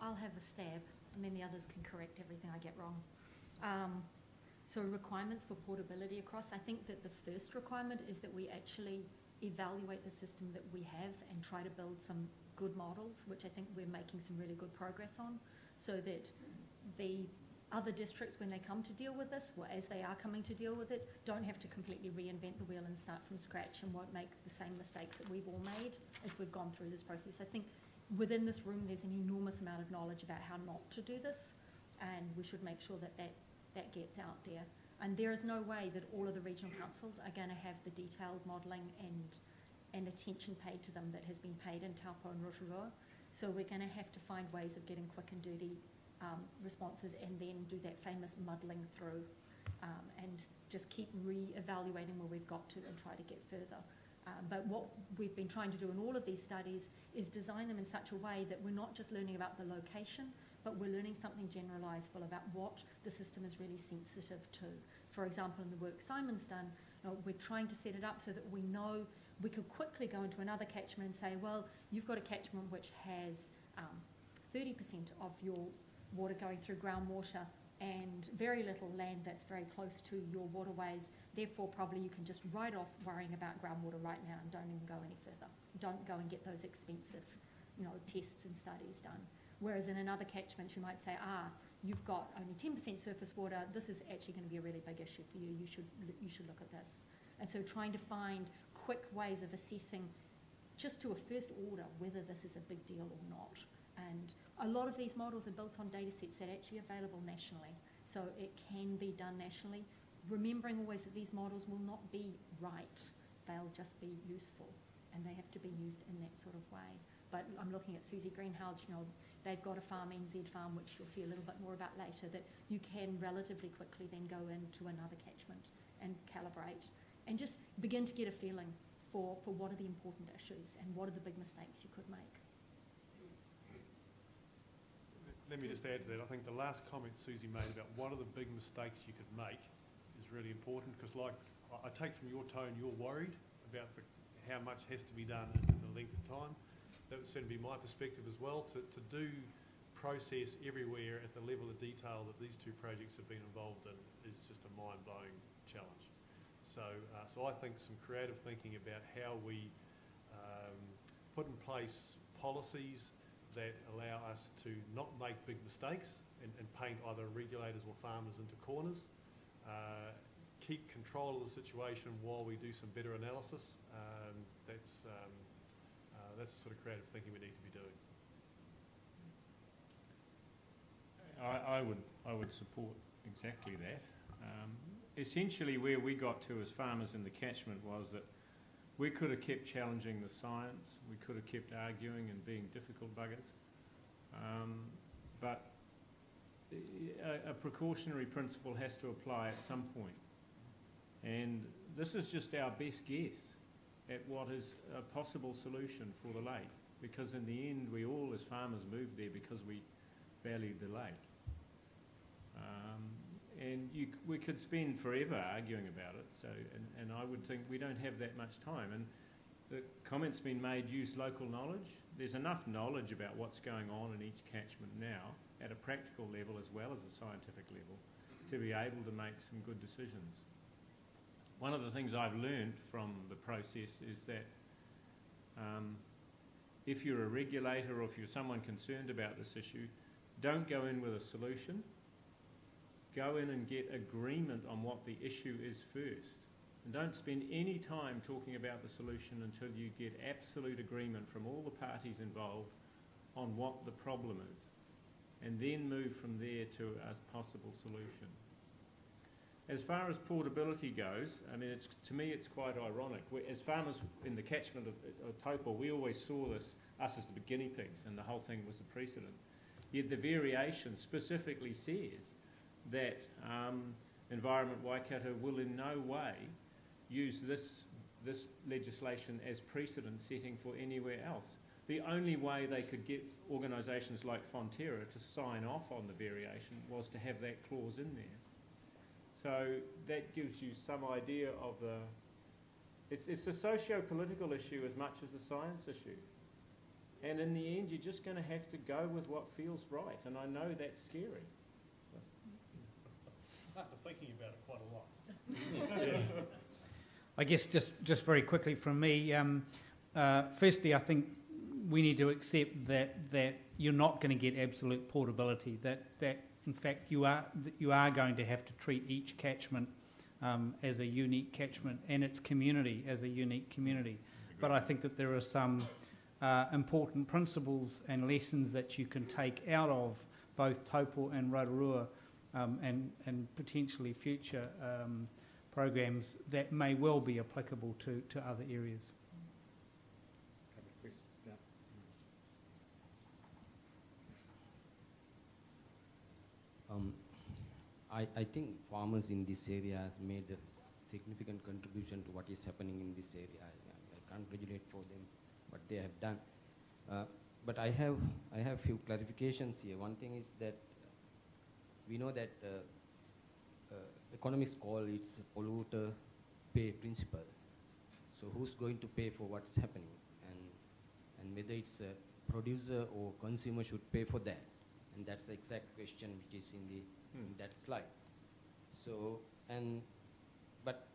I'll have a stab, and then the others can correct everything I get wrong. So requirements for portability across, I think that the first requirement is that we actually evaluate the system that we have and try to build some good models, which I think we're making some really good progress on, so that the other districts, when they come to deal with this, or as they are coming to deal with it, don't have to completely reinvent the wheel and start from scratch and won't make the same mistakes that we've all made as we've gone through this process. I think within this room there's an enormous amount of knowledge about how not to do this, and we should make sure that that gets out there. And there is no way that all of the regional councils are going to have the detailed modelling and attention paid to them that has been paid in Taupō and Rotorua. So we're going to have to find ways of getting quick and dirty responses, and then do that famous muddling through, and just keep re-evaluating where we've got to and try to get further. But what we've been trying to do in all of these studies is design them in such a way that we're not just learning about the location, but we're learning something generalisable about what the system is really sensitive to. For example, in the work Simon's done, we're trying to set it up so that we know we could quickly go into another catchment and say, well, you've got a catchment which has 30% of your water going through groundwater and very little land that's very close to your waterways, therefore probably you can just write off worrying about groundwater right now and don't even go any further. Don't go and get those expensive tests and studies done. Whereas in another catchment you might say, you've got only 10% surface water, this is actually going to be a really big issue for you, you should look at this. And so trying to find quick ways of assessing just to a first order whether this is a big deal or not. And a lot of these models are built on data sets that are actually available nationally, so it can be done nationally, remembering always that these models will not be right, they'll just be useful, and they have to be used in that sort of way. But I'm looking at Suzi Greenhalgh, they've got a farm, NZ farm, which you'll see a little bit more about later, that you can relatively quickly then go into another catchment and calibrate and just begin to get a feeling for what are the important issues and what are the big mistakes you could make. Let me just add to that. I think the last comment Suzi made about what are the big mistakes you could make is really important, because like I take from your tone you're worried about how much has to be done in the length of time. That would certainly be my perspective as well, to do process everywhere at the level of detail that these two projects have been involved in is just a mind-blowing challenge. So I think some creative thinking about how we put in place policies that allow us to not make big mistakes and paint either regulators or farmers into corners, keep control of the situation while we do some better analysis. That's the sort of creative thinking we need to be doing. I would support exactly that. Essentially where we got to as farmers in the catchment was that we could have kept challenging the science, we could have kept arguing and being difficult buggers, but a precautionary principle has to apply at some point. And this is just our best guess at what is a possible solution for the lake, because in the end we all as farmers moved there because we valued the lake. And we could spend forever arguing about it, so, and I would think we don't have that much time. And the comment's been made, use local knowledge. There's enough knowledge about what's going on in each catchment now, at a practical level as well as a scientific level, to be able to make some good decisions. One of the things I've learned from the process is that if you're a regulator or if you're someone concerned about this issue, don't go in with a solution. Go in and get agreement on what the issue is first. And don't spend any time talking about the solution until you get absolute agreement from all the parties involved on what the problem is. And then move from there to a possible solution. As far as portability goes, I mean, to me it's quite ironic. As farmers in the catchment of Taupō, we always saw us as the guinea pigs, and the whole thing was the precedent. Yet the variation specifically says that Environment Waikato will in no way use this legislation as precedent setting for anywhere else. The only way they could get organisations like Fonterra to sign off on the variation was to have that clause in there. So that gives you some idea of it's a socio-political issue as much as a science issue. And in the end, you're just going to have to go with what feels right. And I know that's scary. After thinking about it quite a lot. I guess just very quickly from me, firstly, I think we need to accept that you're not going to get absolute portability, that in fact you are going to have to treat each catchment as a unique catchment and its community as a unique community. But I think that there are some important principles and lessons that you can take out of both Taupō and Rotorua and potentially future programs that may well be applicable to other areas. Couple of questions now. I think farmers in this area has made a significant contribution to what is happening in this area. I congratulate for them what they have done. But I have few clarifications here. One thing is that we know that economists call it polluter pay principle. So who's going to pay for what's happening? And whether it's a producer or consumer should pay for that. And that's the exact question which is in that slide. So, but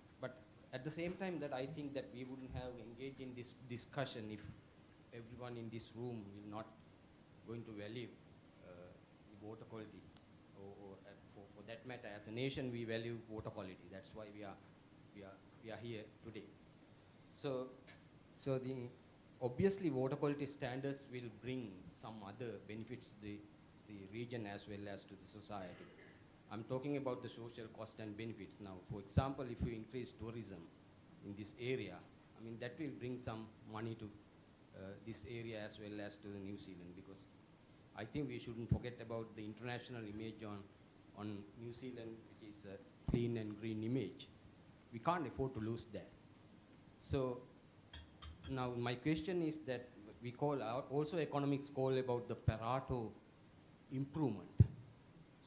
at the same time that I think that we wouldn't have engaged in this discussion if everyone in this room will not going to value the water quality, or for that matter, as a nation we value water quality. That's why we are here today. So obviously water quality standards will bring some other benefits to the region as well as to the society. I'm talking about the social cost and benefits now. For example, if you increase tourism in this area, I mean that will bring some money to this area as well as to New Zealand, because I think we shouldn't forget about the international image on New Zealand, which is a clean and green image. We can't afford to lose that. So now my question is that we call out, also economics call about the Pareto improvement.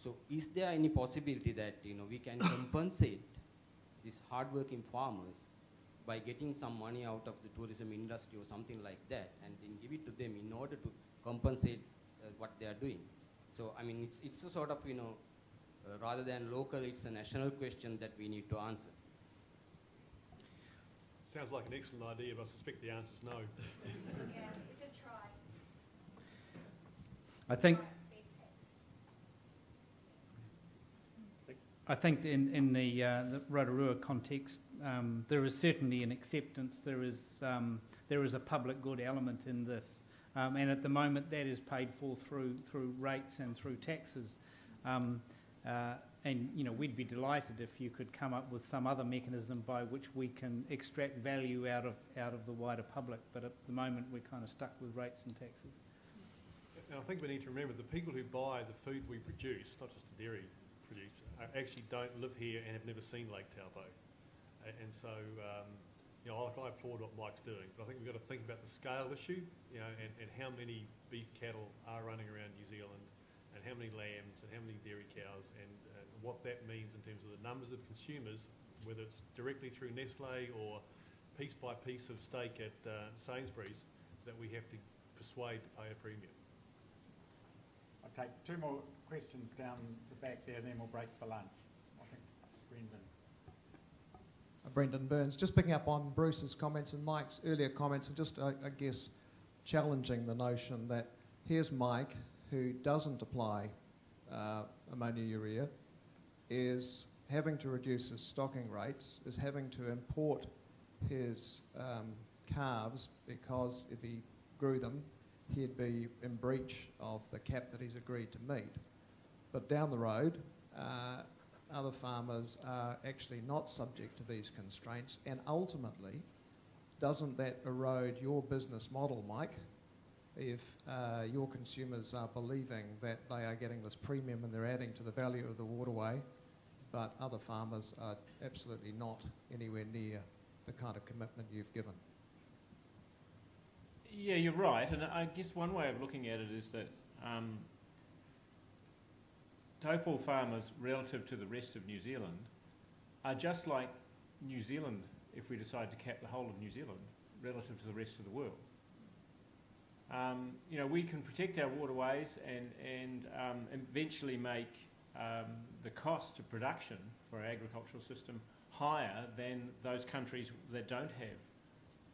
So is there any possibility that we can compensate these hardworking farmers by getting some money out of the tourism industry or something like that, and then give it to them in order to compensate what they are doing? So I mean, it's a sort of rather than local, it's a national question that we need to answer. Sounds like an excellent idea, but I suspect the answer is no. Yeah, we did try. I think in the Rotorua context, there is certainly an acceptance. There is a public good element in this, and at the moment that is paid for through rates and through taxes. And we'd be delighted if you could come up with some other mechanism by which we can extract value out of the wider public. But at the moment we're kind of stuck with rates and taxes. And I think we need to remember the people who buy the food we produce, not just the dairy produce, actually don't live here and have never seen Lake Taupō. And so, I applaud what Mike's doing, but I think we've got to think about the scale issue, and how many beef cattle are running around New Zealand, and how many lambs and how many dairy cows, and what that means in terms of the numbers of consumers, whether it's directly through Nestle or piece by piece of steak at Sainsbury's, that we have to persuade to pay a premium. I'll take two more questions down the back there, and then we'll break for lunch. I think Brendan. Brendan Burns, just picking up on Bruce's comments and Mike's earlier comments, and just, I guess, challenging the notion that here's Mike, who doesn't apply ammonia urea, is having to reduce his stocking rates, is having to import his calves, because if he grew them, he'd be in breach of the cap that he's agreed to meet. But down the road, other farmers are actually not subject to these constraints, and ultimately, doesn't that erode your business model, Mike, if your consumers are believing that they are getting this premium and they're adding to the value of the waterway, but other farmers are absolutely not anywhere near the kind of commitment you've given? Yeah, you're right, and I guess one way of looking at it is that Taupō farmers, relative to the rest of New Zealand, are just like New Zealand if we decide to cap the whole of New Zealand relative to the rest of the world. You know, we can protect our waterways and eventually make the cost of production for our agricultural system higher than those countries that don't have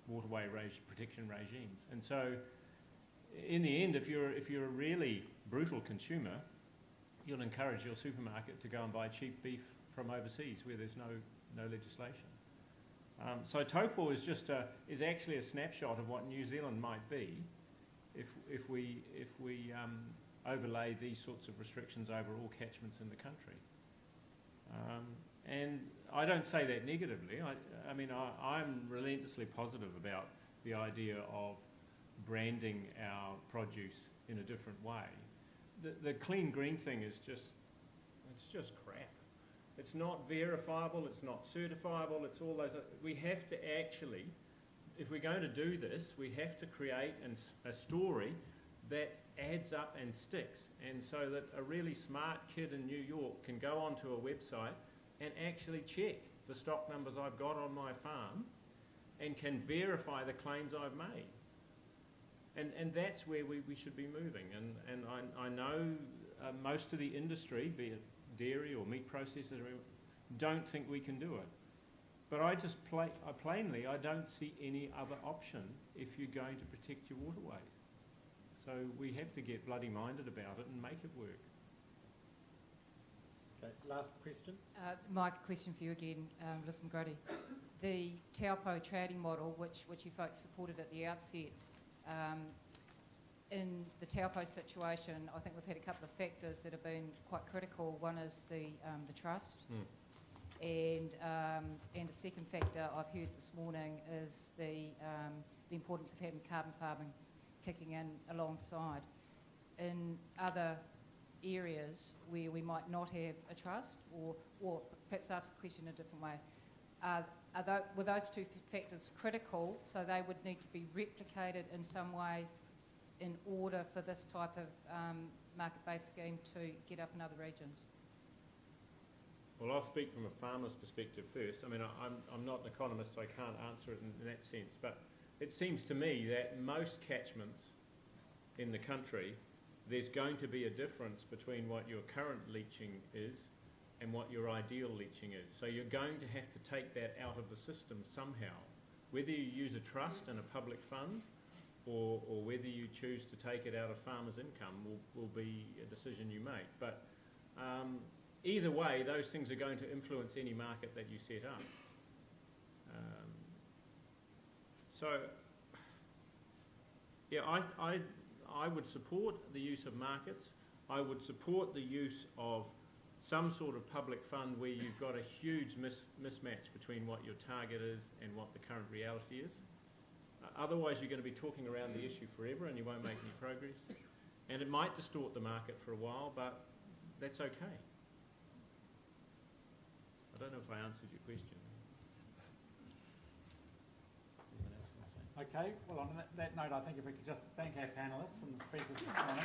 waterway protection regimes. And so, in the end, if you're a really brutal consumer, you'll encourage your supermarket to go and buy cheap beef from overseas where there's no legislation. So Taupō is actually a snapshot of what New Zealand might be if we overlay these sorts of restrictions over all catchments in the country. And I don't say that negatively. I mean, I'm relentlessly positive about the idea of branding our produce in a different way. The clean green thing is just crap. It's not verifiable, it's not certifiable, it's all those. We have to actually, if we're going to do this, we have to create a story that adds up and sticks, and so that a really smart kid in New York can go onto a website and actually check the stock numbers I've got on my farm and can verify the claims I've made. And that's where we should be moving. And I know most of the industry, be it dairy or meat processors, don't think we can do it. But I plainly don't see any other option if you're going to protect your waterways. So we have to get bloody minded about it and make it work. Okay, last question. Mike, a question for you again, Liz McGrady. The Taupō trading model, which you folks supported at the outset, in the Taupō situation, I think we've had a couple of factors that have been quite critical. One is the trust, and a second factor I've heard this morning is the importance of having carbon farming kicking in alongside. In other areas where we might not have a trust, or perhaps ask the question in a different way, were those two factors critical, so they would need to be replicated in some way in order for this type of market-based scheme to get up in other regions? Well, I'll speak from a farmer's perspective first. I mean, I'm not an economist, so I can't answer it in that sense, but it seems to me that most catchments in the country, there's going to be a difference between what your current leaching is and what your ideal leaching is. So you're going to have to take that out of the system somehow. Whether you use a trust and a public fund, or whether you choose to take it out of farmers' income will be a decision you make. But either way, those things are going to influence any market that you set up. So, yeah, I would support the use of markets. I would support the use of some sort of public fund where you've got a huge mismatch between what your target is and what the current reality is. Otherwise, you're going to be talking around the issue forever and you won't make any progress. And it might distort the market for a while, but that's okay. I don't know if I answered your question. Anyone else want to say? Okay, well on that note, I think if we could just thank our panellists and the speakers this morning.